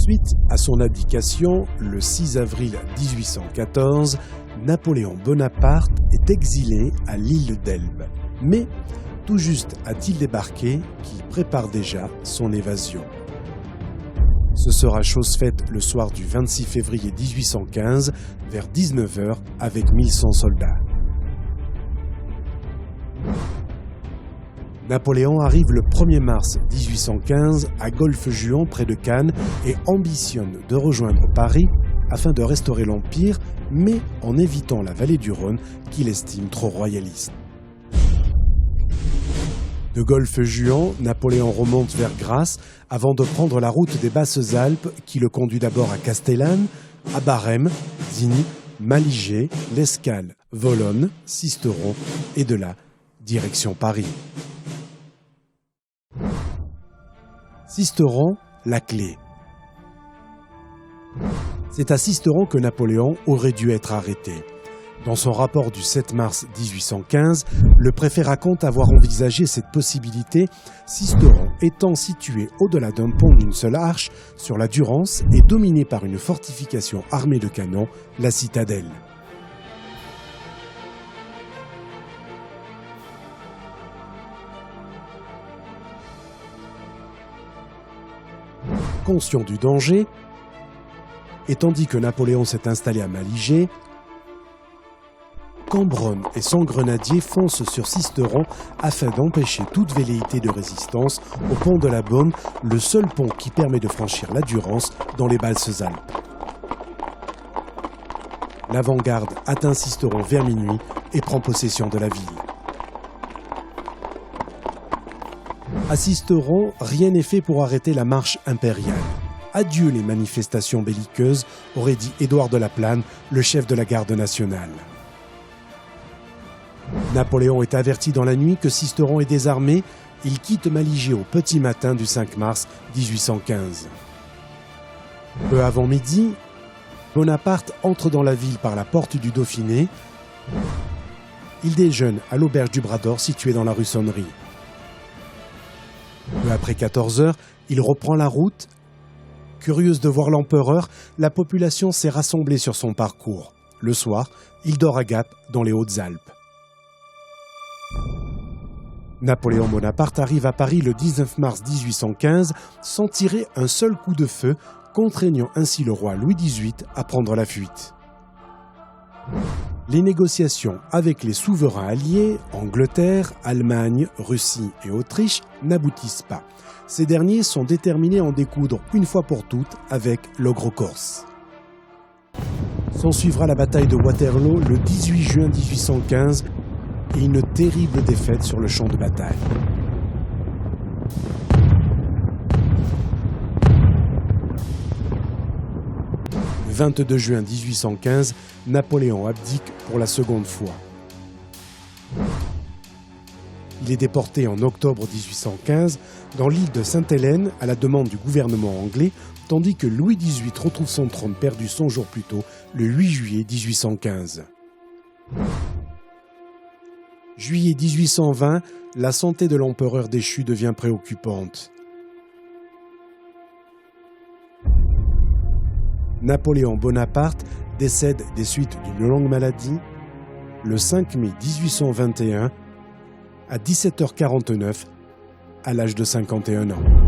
Suite à son abdication, le 6 avril 1814, Napoléon Bonaparte est exilé à l'île d'Elbe. Mais tout juste a-t-il débarqué qu'il prépare déjà son évasion. Ce sera chose faite le soir du 26 février 1815, vers 19h, avec 1100 soldats. Napoléon arrive le 1er mars 1815 à Golfe-Juan près de Cannes et ambitionne de rejoindre Paris afin de restaurer l'Empire, mais en évitant la vallée du Rhône qu'il estime trop royaliste. De Golfe-Juan, Napoléon remonte vers Grasse avant de prendre la route des Basses-Alpes qui le conduit d'abord à Castellane, à Barème, Digny, Malijai, l'Escale, Volonne, Sisteron et de là, direction Paris. Sisteron, la clé. C'est à Sisteron que Napoléon aurait dû être arrêté. Dans son rapport du 7 mars 1815, le préfet raconte avoir envisagé cette possibilité, Sisteron étant situé au-delà d'un pont d'une seule arche sur la Durance et dominé par une fortification armée de canons, la citadelle. Conscient du danger, et tandis que Napoléon s'est installé à Malijai, Cambronne et son grenadier foncent sur Sisteron afin d'empêcher toute velléité de résistance au pont de la Beaume, le seul pont qui permet de franchir la Durance dans les Basses-Alpes. L'avant-garde atteint Sisteron vers minuit et prend possession de la ville. À Sisteron, rien n'est fait pour arrêter la marche impériale. Adieu les manifestations belliqueuses, aurait dit Édouard de la Plagne, le chef de la garde nationale. Napoléon est averti dans la nuit que Sisteron est désarmé. Il quitte Malijai au petit matin du 5 mars 1815. Peu avant midi, Bonaparte entre dans la ville par la porte du Dauphiné. Il déjeune à l'auberge du Bras d'Or située dans la rue Sonnery. Peu après 14 heures, il reprend la route. Curieuse de voir l'empereur, la population s'est rassemblée sur son parcours. Le soir, il dort à Gap, dans les Hautes-Alpes. Napoléon Bonaparte arrive à Paris le 19 mars 1815 sans tirer un seul coup de feu, contraignant ainsi le roi Louis XVIII à prendre la fuite. Les négociations avec les souverains alliés, Angleterre, Allemagne, Russie et Autriche, n'aboutissent pas. Ces derniers sont déterminés à en découdre une fois pour toutes avec l'ogre corse. S'ensuivra la bataille de Waterloo le 18 juin 1815 et une terrible défaite sur le champ de bataille. Le 22 juin 1815, Napoléon abdique pour la seconde fois. Il est déporté en octobre 1815 dans l'île de Sainte-Hélène à la demande du gouvernement anglais, tandis que Louis XVIII retrouve son trône perdu 100 jours plus tôt, le 8 juillet 1815. Juillet 1820, la santé de l'empereur déchu devient préoccupante. Napoléon Bonaparte décède des suites d'une longue maladie le 5 mai 1821 à 17h49 à l'âge de 51 ans.